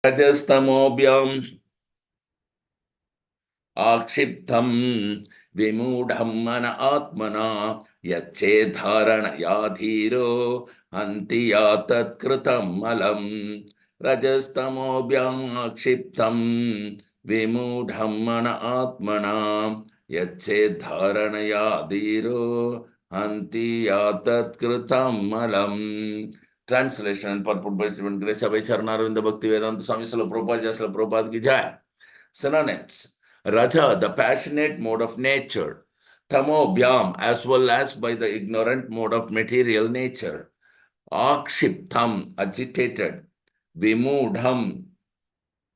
रजस्तमोभ्याम आक्षिप्तम विमूढ़म मन आत्मना यच्चेधारणया धीरो हन्ति या तत्कृतं मलं रजस्तमोभ्याम आक्षिप्तम विमूढ़म मन आत्मना यच्चेधारणया धीरो हन्ति या तत्कृतं मलं. Translation and purport by Stephen Grace by Charnarinda Bhakti Vedanta Swami Srila Prabhupada Jai Srila Prabhupada Ki Jai. Synonyms: Raja, the passionate mode of nature. Tamo, Bhyam, as well as by the ignorant mode of material nature. Akshiptam, agitated. Vimudham,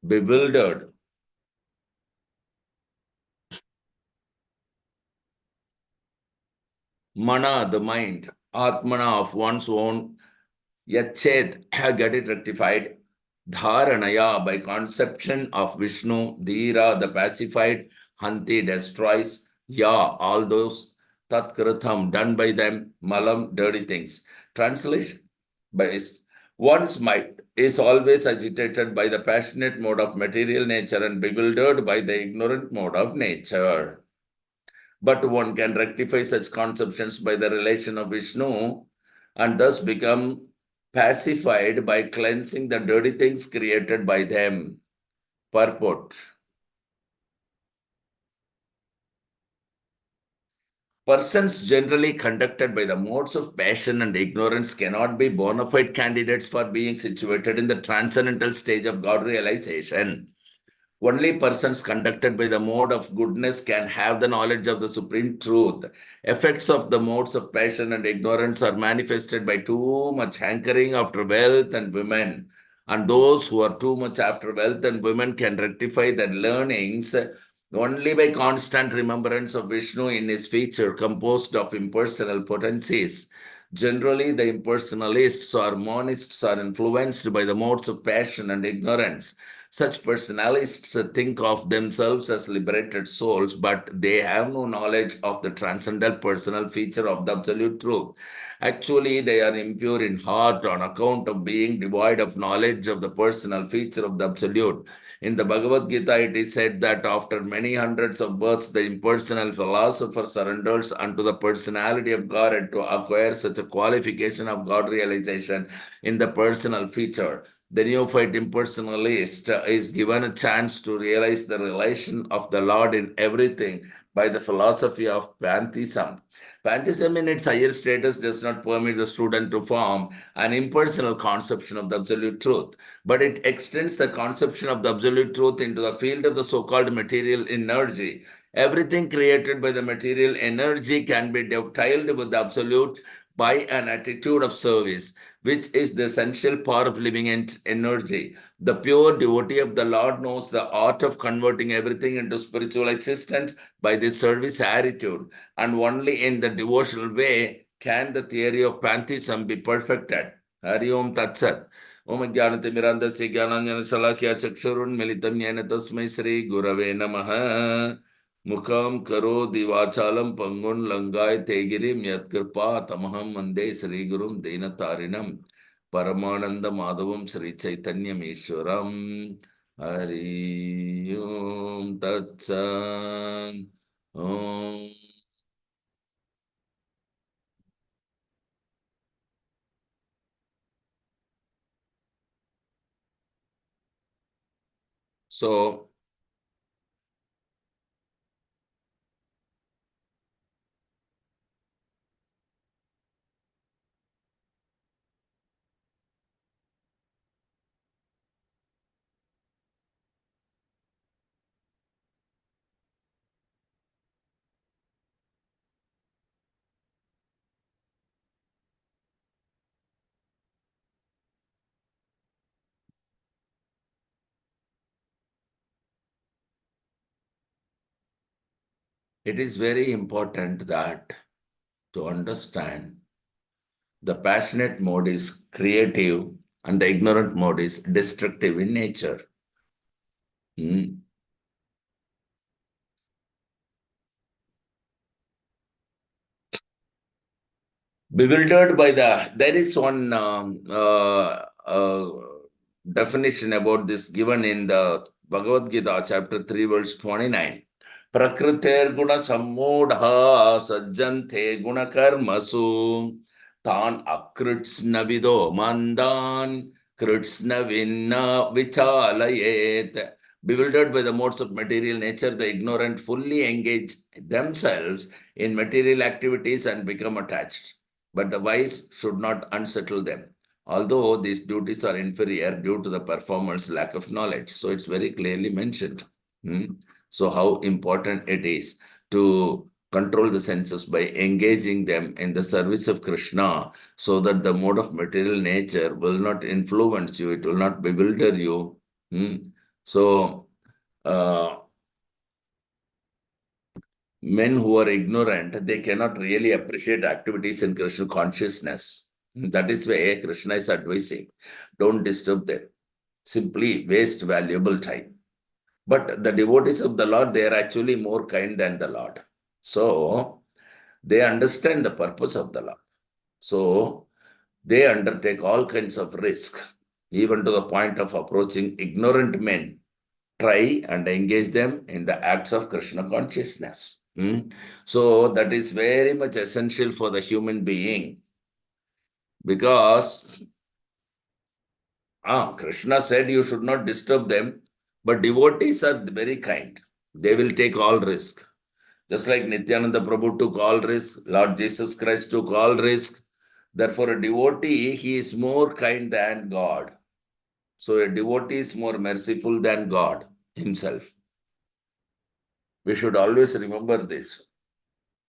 bewildered. Mana, the mind. Atmana, of one's own. Yachet, get it rectified. Dharanaya, by conception of Vishnu. Dhira, the pacified. Hanti, destroys. Ya, all those. Tatkritam, done by them. Malam, dirty things. Translation: by one's mind is always agitated by the passionate mode of material nature and bewildered by the ignorant mode of nature. But one can rectify such conceptions by the relation of Vishnu and thus become pacified by cleansing the dirty things created by them. Purport: persons generally conducted by the modes of passion and ignorance cannot be bona fide candidates for being situated in the transcendental stage of God realization. Only persons conducted by the mode of goodness can have the knowledge of the supreme truth. Effects of the modes of passion and ignorance are manifested by too much hankering after wealth and women. And those who are too much after wealth and women can rectify their learnings only by constant remembrance of Vishnu in his feature composed of impersonal potencies. Generally, the impersonalists or monists are influenced by the modes of passion and ignorance. Such personalists think of themselves as liberated souls, but they have no knowledge of the transcendental personal feature of the absolute truth. Actually, they are impure in heart on account of being devoid of knowledge of the personal feature of the absolute. In the Bhagavad Gita, it is said that after many hundreds of births, the impersonal philosopher surrenders unto the personality of God and to acquire such a qualification of God realization in the personal feature. The neophyte impersonalist is given a chance to realize the relation of the Lord in everything by the philosophy of pantheism. Pantheism in its higher status does not permit the student to form an impersonal conception of the absolute truth, but it extends the conception of the absolute truth into the field of the so-called material energy. Everything created by the material energy can be dovetailed with the absolute by an attitude of service, which is the essential part of living energy. The pure devotee of the Lord knows the art of converting everything into spiritual existence by this service attitude, and only in the devotional way can the theory of pantheism be perfected. Hari Om Tat Sat. Om Jnanatimirandasya Jnananjana Salakya Chakshurunmilitam Yena Tasmai Shri Gurave Namaha. Mukam Karodi Vachalam Pangun Langai Tegirim Yatkripa Tamaham Mande Sri Gurum Dinatarinam Paramananda Madhavam Sri Chaitanya Mishwaram. Hari Om Tat Sat. Om. So, it is very important that to understand the passionate mode is creative and the ignorant mode is destructive in nature. Hmm. Bewildered by there is one definition about this given in the Bhagavad Gita, chapter 3, verse 29. Prakritir guna sammudha sajjante guna karmasu tan akritsna vido mandan kritsna vinna vichalayet. Bewildered by the modes of material nature, the ignorant fully engage themselves in material activities and become attached. But the wise should not unsettle them, although these duties are inferior due to the performer's lack of knowledge. So it's very clearly mentioned. So how important it is to control the senses by engaging them in the service of Krishna, so that the mode of material nature will not influence you, it will not bewilder you. So men who are ignorant, they cannot really appreciate activities in Krishna consciousness. That is why Krishna is advising, don't disturb them. Simply waste valuable time. But the devotees of the Lord, they are actually more kind than the Lord. So they understand the purpose of the Lord. So they undertake all kinds of risk, even to the point of approaching ignorant men. Try and engage them in the acts of Krishna consciousness. So that is very much essential for the human being, because Krishna said you should not disturb them, but devotees are very kind. They will take all risk. Just like Nityananda Prabhu took all risk, Lord Jesus Christ took all risk. Therefore, a devotee, he is more kind than God. So a devotee is more merciful than God himself. We should always remember this.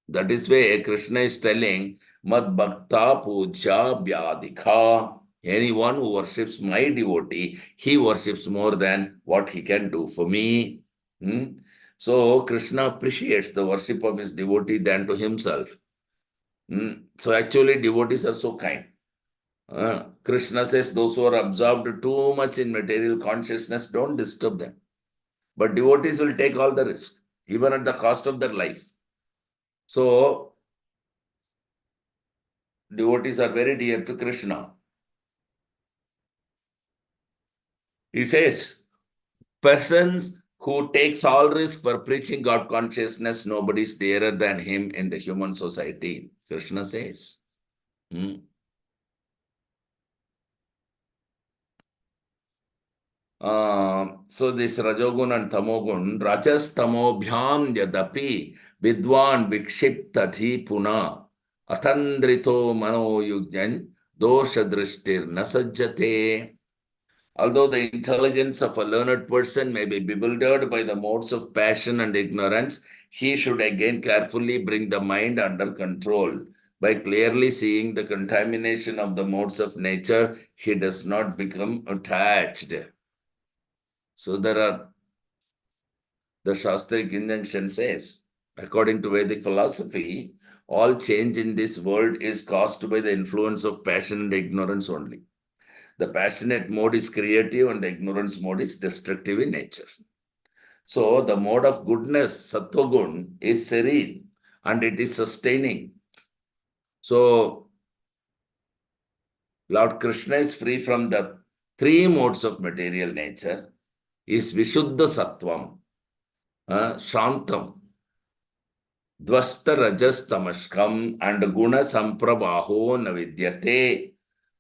That is why Krishna is telling, Mad Bhakta Puja Vyadikha. Anyone who worships my devotee, he worships more than what he can do for me. So Krishna appreciates the worship of his devotee than to himself. So actually, devotees are so kind. Krishna says those who are absorbed too much in material consciousness, don't disturb them. But devotees will take all the risk, even at the cost of their life. So devotees are very dear to Krishna. He says, persons who takes all risk for preaching God consciousness, nobody is dearer than him in the human society. Krishna says. So this Rajogun and Tamogun, Rajas Tamobhyam Yadapi Vidwan Vikshiptadhi Puna Athandrito Mano Yugjan Dosha Drishtir Nasajjate. Although the intelligence of a learned person may be bewildered by the modes of passion and ignorance, he should again carefully bring the mind under control. By clearly seeing the contamination of the modes of nature, he does not become attached. So the Shastric injunction says, according to Vedic philosophy, all change in this world is caused by the influence of passion and ignorance only. The passionate mode is creative and the ignorance mode is destructive in nature. So the mode of goodness, sattva is serene and it is sustaining. So Lord Krishna is free from the three modes of material nature, is Vishuddha Sattvam, Shantam, Dvasta Rajas Tamashkam, and Guna Sampravaho Navidyate.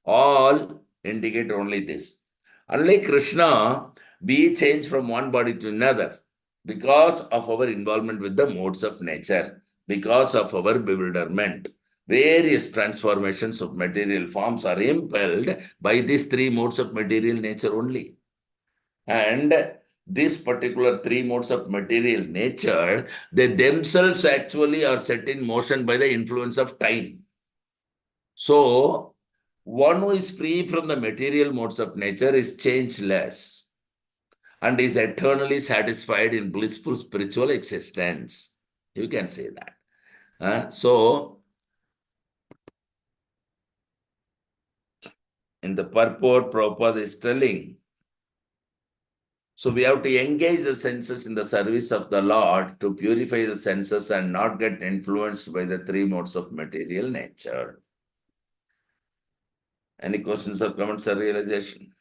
All indicate only this. Unlike Krishna, we change from one body to another because of our involvement with the modes of nature, because of our bewilderment. Various transformations of material forms are impelled by these three modes of material nature only. And these particular three modes of material nature, they themselves actually are set in motion by the influence of time. So, one who is free from the material modes of nature is changeless and is eternally satisfied in blissful spiritual existence. You can say that. So, in the purport, Prabhupada is telling, so we have to engage the senses in the service of the Lord to purify the senses and not get influenced by the three modes of material nature. Any questions or comments or realization?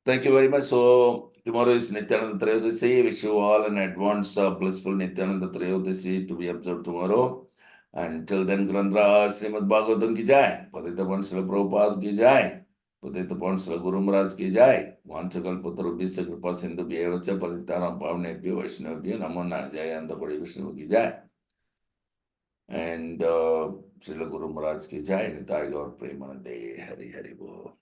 Thank you very much. So tomorrow is Nityananda Trayodasi. Wish you all an advance blissful Nityananda Trayodasi to be observed tomorrow. Until then, Grandra Srimad Bhagavatam ki jai. Padita Pansala Prabhupada ki jai. Padita Pansala Guru Maharaj ki jai. Vanchakal Putru Bisa Kripa Sindhu Bhyevacha Paditanam Pavnebhyo Vaishnavabhyo Namo Najayanta Padi Vishnu ki jai. And Srila Guru Maharaj ki jai. Nitai Gaur Premanande Hari Hari Bo.